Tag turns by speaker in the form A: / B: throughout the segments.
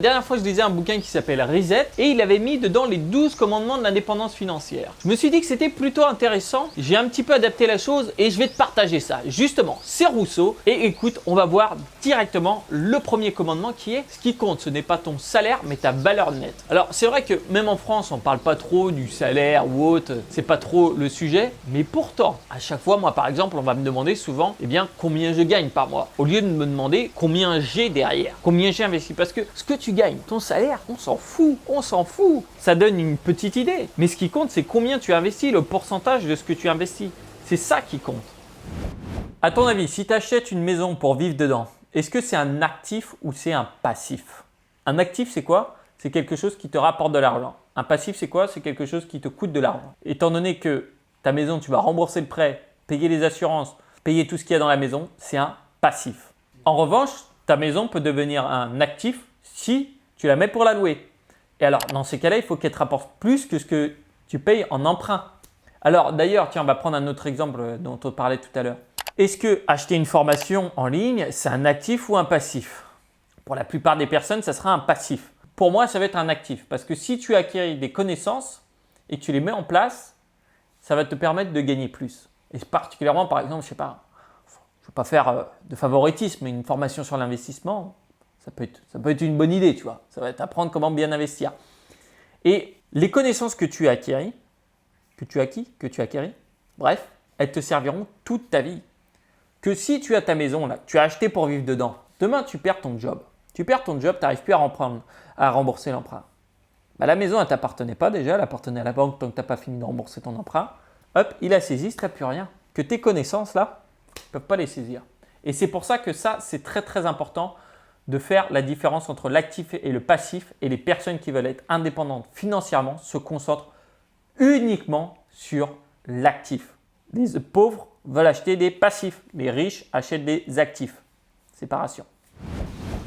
A: La dernière fois, je lisais un bouquin qui s'appelle Reset et il avait mis dedans les 12 commandements de l'indépendance financière. Je me suis dit que c'était plutôt intéressant. J'ai un petit peu adapté la chose et je vais te partager ça. Justement, c'est Rousseau. Et écoute, on va voir directement le premier commandement qui est ce qui compte. Ce n'est pas ton salaire, mais ta valeur nette. Alors, c'est vrai que même en France, on parle pas trop du salaire ou autre. C'est pas trop le sujet. Mais pourtant, à chaque fois, moi par exemple, on va me demander souvent, combien je gagne par mois. Au lieu de me demander combien j'ai derrière, combien j'ai investi. Parce que ce que tu gagnes, ton salaire, on s'en fout. Ça donne une petite idée. Mais ce qui compte, c'est combien tu investis, le pourcentage de ce que tu investis. C'est ça qui compte. À ton avis, si tu achètes une maison pour vivre dedans, est-ce que c'est un actif ou c'est un passif? Un actif, c'est quoi? C'est quelque chose qui te rapporte de l'argent. Un passif, c'est quoi? C'est quelque chose qui te coûte de l'argent. Étant donné que ta maison, tu vas rembourser le prêt, payer les assurances, payer tout ce qu'il y a dans la maison, c'est un passif. En revanche, ta maison peut devenir un actif si tu la mets pour la louer. Et alors, dans ces cas-là, il faut qu'elle te rapporte plus que ce que tu payes en emprunt. Alors, d'ailleurs, tiens, on va prendre un autre exemple dont on parlait tout à l'heure. Est-ce que acheter une formation en ligne, c'est un actif ou un passif? Pour la plupart des personnes, ça sera un passif. Pour moi, ça va être un actif. Parce que si tu acquiers des connaissances et que tu les mets en place, ça va te permettre de gagner plus. Et particulièrement, par exemple, je ne veux pas faire de favoritisme, mais une formation sur l'investissement, ça peut être une bonne idée, tu vois. Ça va t'apprendre comment bien investir. Et les connaissances que tu as acquis, bref, elles te serviront toute ta vie. Que si tu as ta maison, là, tu as acheté pour vivre dedans, demain tu perds ton job. Tu n'arrives plus à rembourser l'emprunt. La maison, elle ne t'appartenait pas déjà, elle appartenait à la banque tant que tu n'as pas fini de rembourser ton emprunt. Hop, il a saisi, tu n'as plus rien. Que tes connaissances, là, ne peuvent pas les saisir. Et c'est pour ça que ça, c'est très très important de faire la différence entre l'actif et le passif, et les personnes qui veulent être indépendantes financièrement se concentrent uniquement sur l'actif. Les pauvres veulent acheter des passifs, les riches achètent des actifs. Séparation.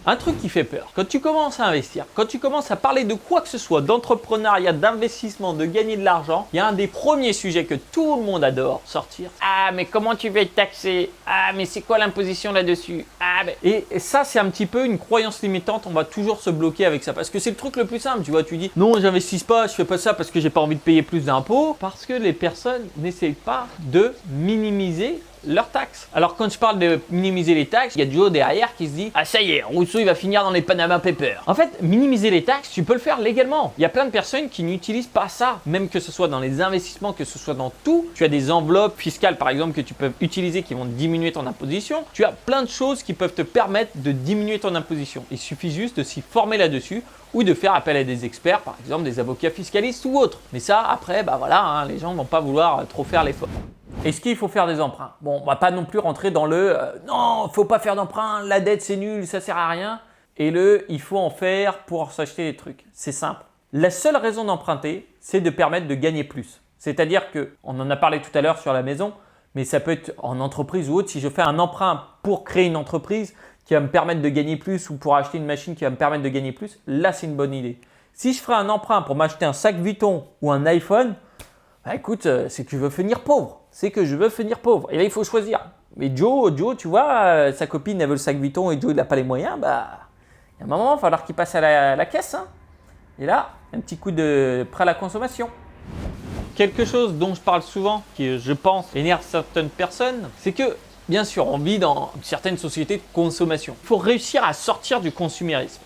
A: Un truc qui fait peur, quand tu commences à investir, quand tu commences à parler de quoi que ce soit, d'entrepreneuriat, d'investissement, de gagner de l'argent, il y a un des premiers sujets que tout le monde adore sortir. Ah, mais comment tu vas être taxé? Ah, mais c'est quoi l'imposition là-dessus? Ah, mais... Et ça, c'est un petit peu une croyance limitante, on va toujours se bloquer avec ça. Parce que c'est le truc le plus simple, tu vois, tu dis non, j'investis pas, je fais pas ça parce que j'ai pas envie de payer plus d'impôts. Parce que les personnes n'essayent pas de minimiser leurs taxes. Alors quand je parle de minimiser les taxes, il y a Joe derrière qui se dit ah ça y est, Rousseau il va finir dans les Panama Papers. En fait, minimiser les taxes, tu peux le faire légalement. Il y a plein de personnes qui n'utilisent pas ça, même que ce soit dans les investissements, que ce soit dans tout. Tu as des enveloppes fiscales par exemple que tu peux utiliser qui vont diminuer ton imposition. Tu as plein de choses qui peuvent te permettre de diminuer ton imposition. Il suffit juste de s'y former là-dessus ou de faire appel à des experts, par exemple des avocats fiscalistes ou autres. Mais ça, après, les gens ne vont pas vouloir trop faire l'effort. Est-ce qu'il faut faire des emprunts? Bon, on ne va pas non plus rentrer dans le non, il ne faut pas faire d'emprunt, la dette c'est nul, ça ne sert à rien. Et il faut en faire pour s'acheter des trucs. C'est simple. La seule raison d'emprunter, c'est de permettre de gagner plus. C'est-à-dire qu'on en a parlé tout à l'heure sur la maison, mais ça peut être en entreprise ou autre. Si je fais un emprunt pour créer une entreprise qui va me permettre de gagner plus ou pour acheter une machine qui va me permettre de gagner plus, là c'est une bonne idée. Si je ferais un emprunt pour m'acheter un sac Vuitton ou un iPhone, écoute, c'est que je veux finir pauvre. Et là, il faut choisir. Mais Joe, tu vois, sa copine, elle veut le sac Vuitton et Joe, il n'a pas les moyens. Il y a un moment, il va falloir qu'il passe à la caisse. Hein. Et là, un petit coup de prêt à la consommation. Quelque chose dont je parle souvent, qui, je pense, énerve certaines personnes, c'est que, bien sûr, on vit dans certaines sociétés de consommation. Il faut réussir à sortir du consumérisme.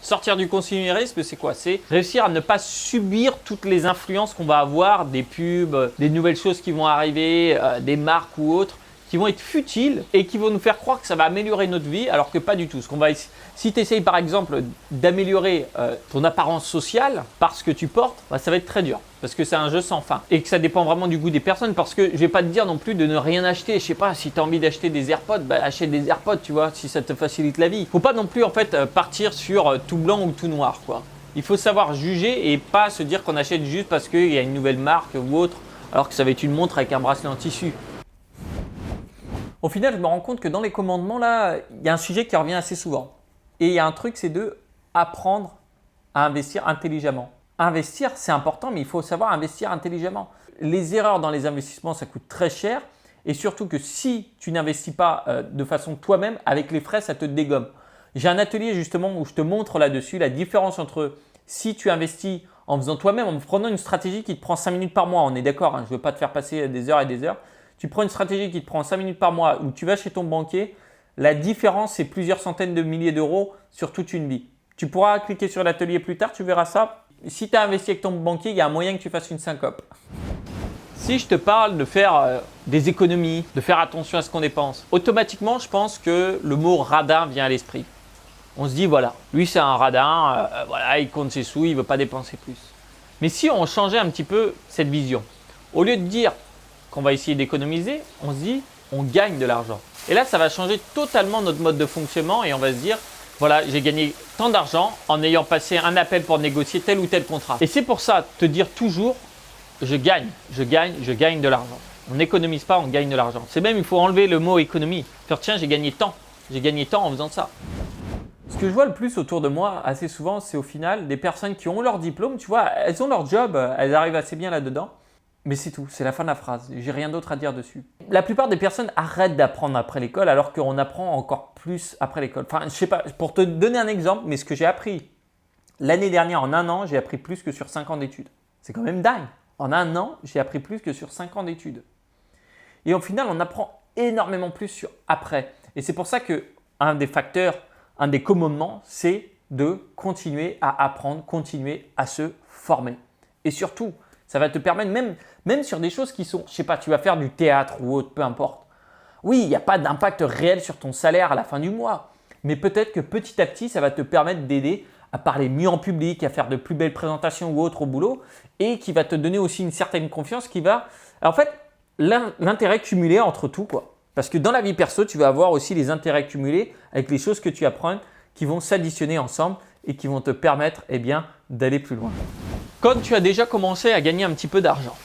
A: Sortir du consumérisme, c'est quoi? C'est réussir à ne pas subir toutes les influences qu'on va avoir, des pubs, des nouvelles choses qui vont arriver, des marques ou autres, qui vont être futiles et qui vont nous faire croire que ça va améliorer notre vie, alors que pas du tout. Si tu essayes par exemple d'améliorer ton apparence sociale par ce que tu portes, ça va être très dur. Parce que c'est un jeu sans fin. Et que ça dépend vraiment du goût des personnes. Parce que je ne vais pas te dire non plus de ne rien acheter. Je sais pas, si tu as envie d'acheter des AirPods, achète des AirPods, tu vois, si ça te facilite la vie. Il ne faut pas non plus en fait partir sur tout blanc ou tout noir, quoi. Il faut savoir juger et pas se dire qu'on achète juste parce qu'il y a une nouvelle marque ou autre, alors que ça va être une montre avec un bracelet en tissu. Au final, je me rends compte que dans les commandements, là, il y a un sujet qui revient assez souvent. Et il y a un truc, c'est de apprendre à investir intelligemment. Investir, c'est important, mais il faut savoir investir intelligemment. Les erreurs dans les investissements, ça coûte très cher. Et surtout que si tu n'investis pas de façon toi-même, avec les frais, ça te dégomme. J'ai un atelier justement où je te montre là-dessus la différence entre si tu investis en faisant toi-même, en prenant une stratégie qui te prend 5 minutes par mois. On est d'accord, hein, je ne veux pas te faire passer des heures et des heures. Tu prends une stratégie qui te prend 5 minutes par mois où tu vas chez ton banquier. La différence, c'est plusieurs centaines de milliers d'euros sur toute une vie. Tu pourras cliquer sur l'atelier plus tard, tu verras ça. Si tu as investi avec ton banquier, il y a un moyen que tu fasses une syncope. Si je te parle de faire des économies, de faire attention à ce qu'on dépense, automatiquement, je pense que le mot radin vient à l'esprit. On se dit, voilà, lui c'est un radin, voilà, il compte ses sous, il ne veut pas dépenser plus. Mais si on changeait un petit peu cette vision, au lieu de dire qu'on va essayer d'économiser, on se dit, on gagne de l'argent. Et là, ça va changer totalement notre mode de fonctionnement et on va se dire, voilà, j'ai gagné tant d'argent en ayant passé un appel pour négocier tel ou tel contrat. Et c'est pour ça, te dire toujours, je gagne de l'argent. On n'économise pas, on gagne de l'argent. C'est même, il faut enlever le mot économie. Faire, tiens, j'ai gagné tant en faisant ça. Ce que je vois le plus autour de moi, assez souvent, c'est au final des personnes qui ont leur diplôme, tu vois, elles ont leur job, elles arrivent assez bien là-dedans. Mais c'est tout, c'est la fin de la phrase, j'ai rien d'autre à dire dessus. La plupart des personnes arrêtent d'apprendre après l'école alors qu'on apprend encore plus après l'école. Enfin, je sais pas, pour te donner un exemple, mais ce que j'ai appris l'année dernière en 1 an, j'ai appris plus que sur 5 ans d'études. C'est quand même dingue. En 1 an, j'ai appris plus que sur 5 ans d'études. Et au final, on apprend énormément plus sur après. Et c'est pour ça qu'un des facteurs, un des commandements, c'est de continuer à apprendre, continuer à se former. Et surtout, ça va te permettre, même sur des choses qui sont, je sais pas, tu vas faire du théâtre ou autre, peu importe. Oui, il n'y a pas d'impact réel sur ton salaire à la fin du mois. Mais peut-être que petit à petit, ça va te permettre d'aider à parler mieux en public, à faire de plus belles présentations ou autres au boulot et qui va te donner aussi une certaine confiance qui va… En fait, l'intérêt cumulé entre tout, quoi. Parce que dans la vie perso, tu vas avoir aussi les intérêts cumulés avec les choses que tu apprends qui vont s'additionner ensemble et qui vont te permettre d'aller plus loin. Quand tu as déjà commencé à gagner un petit peu d'argent,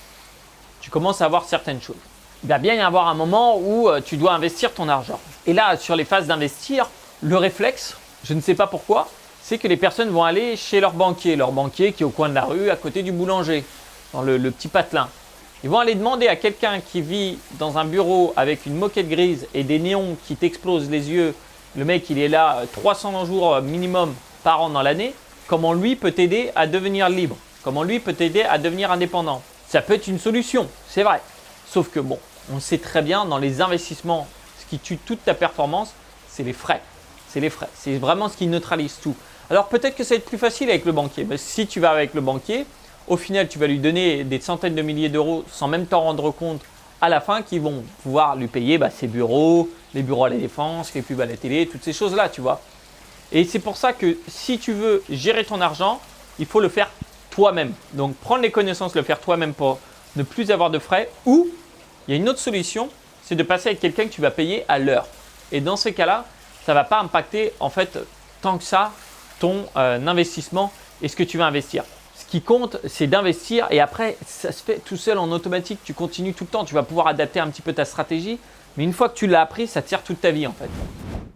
A: tu commences à avoir certaines choses. Il va bien y avoir un moment où tu dois investir ton argent. Et là, sur les phases d'investir, le réflexe, je ne sais pas pourquoi, c'est que les personnes vont aller chez leur banquier qui est au coin de la rue, à côté du boulanger, dans le petit patelin. Ils vont aller demander à quelqu'un qui vit dans un bureau avec une moquette grise et des néons qui t'explosent les yeux. Le mec, il est là 300 jours minimum par an dans l'année. Comment lui peut t'aider à devenir libre? Comment lui peut t'aider à devenir indépendant? Ça peut être une solution, c'est vrai. Sauf que bon, on sait très bien dans les investissements, ce qui tue toute ta performance, c'est les frais. C'est les frais. C'est vraiment ce qui neutralise tout. Alors peut-être que ça va être plus facile avec le banquier. Mais si tu vas avec le banquier, au final, tu vas lui donner des centaines de milliers d'euros sans même t'en rendre compte à la fin qui vont pouvoir lui payer ses bureaux, les bureaux à la Défense, les pubs à la télé, toutes ces choses-là, tu vois. Et c'est pour ça que si tu veux gérer ton argent, il faut le faire toi-même. Donc prendre les connaissances, le faire toi-même pour ne plus avoir de frais. Ou il y a une autre solution, c'est de passer avec quelqu'un que tu vas payer à l'heure. Et dans ces cas-là, ça ne va pas impacter en fait tant que ça ton investissement et ce que tu vas investir. Ce qui compte, c'est d'investir et après, ça se fait tout seul en automatique. Tu continues tout le temps, tu vas pouvoir adapter un petit peu ta stratégie. Mais une fois que tu l'as appris, ça te sert toute ta vie en fait.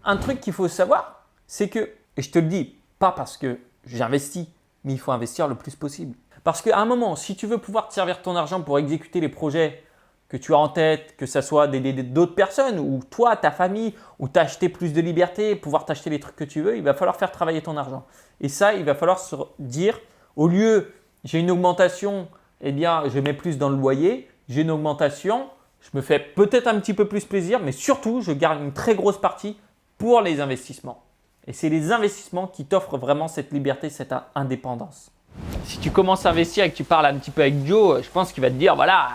A: Un truc qu'il faut savoir, c'est que, et je te le dis, pas parce que j'investis, mais il faut investir le plus possible. Parce qu'à un moment, si tu veux pouvoir te servir ton argent pour exécuter les projets que tu as en tête, que ce soit d'aider d'autres personnes ou toi, ta famille, ou t'acheter plus de liberté, pouvoir t'acheter les trucs que tu veux, il va falloir faire travailler ton argent. Et ça, il va falloir se dire, au lieu, j'ai une augmentation, je mets plus dans le loyer, j'ai une augmentation, je me fais peut-être un petit peu plus plaisir, mais surtout, je garde une très grosse partie pour les investissements. Et c'est les investissements qui t'offrent vraiment cette liberté, cette indépendance. Si tu commences à investir et que tu parles un petit peu avec Joe, je pense qu'il va te dire, voilà,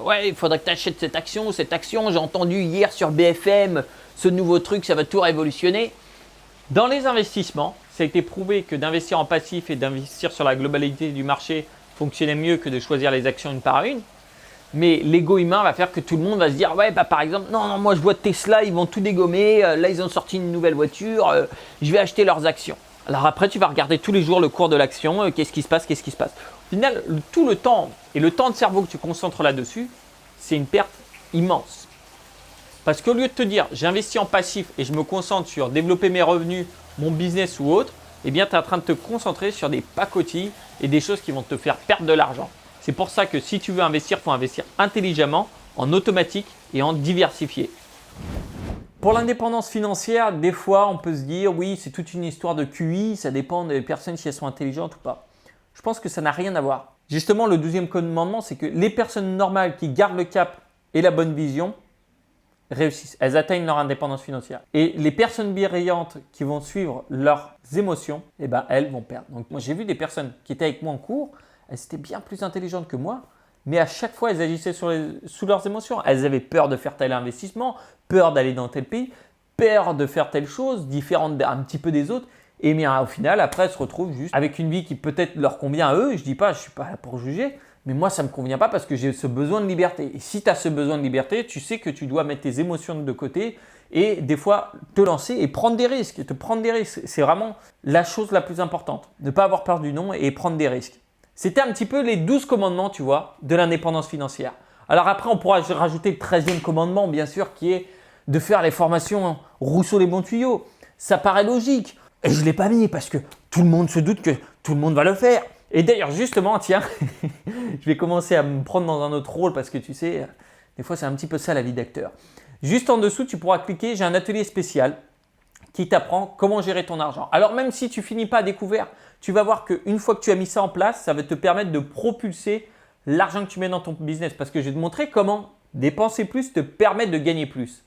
A: ouais, il faudrait que tu achètes cette action, j'ai entendu hier sur BFM, ce nouveau truc, ça va tout révolutionner. Dans les investissements, ça a été prouvé que d'investir en passif et d'investir sur la globalité du marché fonctionnait mieux que de choisir les actions une par une. Mais l'ego humain va faire que tout le monde va se dire, ouais, par exemple, non, moi je vois Tesla, ils vont tout dégommer, là ils ont sorti une nouvelle voiture, je vais acheter leurs actions. Alors après, tu vas regarder tous les jours le cours de l'action, qu'est-ce qui se passe. Au final, tout le temps et le temps de cerveau que tu concentres là-dessus, c'est une perte immense. Parce qu'au lieu de te dire, j'ai investi en passif et je me concentre sur développer mes revenus, mon business ou autre, tu es en train de te concentrer sur des pacotilles et des choses qui vont te faire perdre de l'argent. C'est pour ça que si tu veux investir, il faut investir intelligemment, en automatique et en diversifié. Pour l'indépendance financière, des fois, on peut se dire, oui, c'est toute une histoire de QI, ça dépend des personnes si elles sont intelligentes ou pas. Je pense que ça n'a rien à voir. Justement, le 12e commandement, c'est que les personnes normales qui gardent le cap et la bonne vision réussissent. Elles atteignent leur indépendance financière. Et les personnes bienveillantes qui vont suivre leurs émotions, eh ben, elles vont perdre. Donc, moi, j'ai vu des personnes qui étaient avec moi en cours, elles étaient bien plus intelligentes que moi, mais à chaque fois, elles agissaient sous leurs émotions. Elles avaient peur de faire tel investissement, peur d'aller dans tel pays, peur de faire telle chose, différente un petit peu des autres. Et bien, au final, après, elles se retrouvent juste avec une vie qui peut-être leur convient à eux. Je ne dis pas, je ne suis pas là pour juger, mais moi, ça ne me convient pas parce que j'ai ce besoin de liberté. Et si tu as ce besoin de liberté, tu sais que tu dois mettre tes émotions de côté et des fois te lancer et prendre des risques. Et te prendre des risques, c'est vraiment la chose la plus importante. Ne pas avoir peur du non et prendre des risques. C'était un petit peu les 12 commandements, tu vois, de l'indépendance financière. Alors après, on pourra rajouter le 13e commandement, bien sûr, qui est de faire les formations Rousseau les bons tuyaux. Ça paraît logique. Et je ne l'ai pas mis parce que tout le monde se doute que tout le monde va le faire. Et d'ailleurs, justement, tiens, je vais commencer à me prendre dans un autre rôle parce que tu sais, des fois, c'est un petit peu ça la vie d'acteur. Juste en dessous, tu pourras cliquer, j'ai un atelier spécial qui t'apprend comment gérer ton argent. Alors même si tu finis pas à découvert, tu vas voir qu'une fois que tu as mis ça en place, ça va te permettre de propulser l'argent que tu mets dans ton business parce que je vais te montrer comment dépenser plus te permet de gagner plus.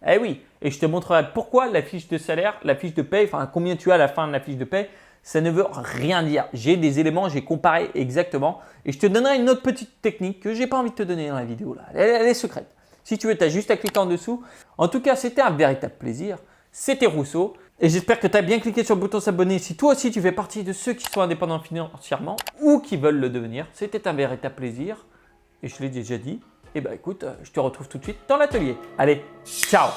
A: Eh oui, et je te montrerai pourquoi la fiche de salaire, la fiche de paie, enfin combien tu as à la fin de la fiche de paie, ça ne veut rien dire. J'ai des éléments, j'ai comparé exactement et je te donnerai une autre petite technique que je n'ai pas envie de te donner dans la vidéo là. Elle est secrète. Si tu veux, tu as juste à cliquer en dessous. En tout cas, c'était un véritable plaisir. C'était Rousseau et j'espère que tu as bien cliqué sur le bouton s'abonner si toi aussi tu fais partie de ceux qui sont indépendants financièrement ou qui veulent le devenir. C'était un véritable plaisir et je l'ai déjà dit. Et bah écoute, je te retrouve tout de suite dans l'atelier. Allez, ciao!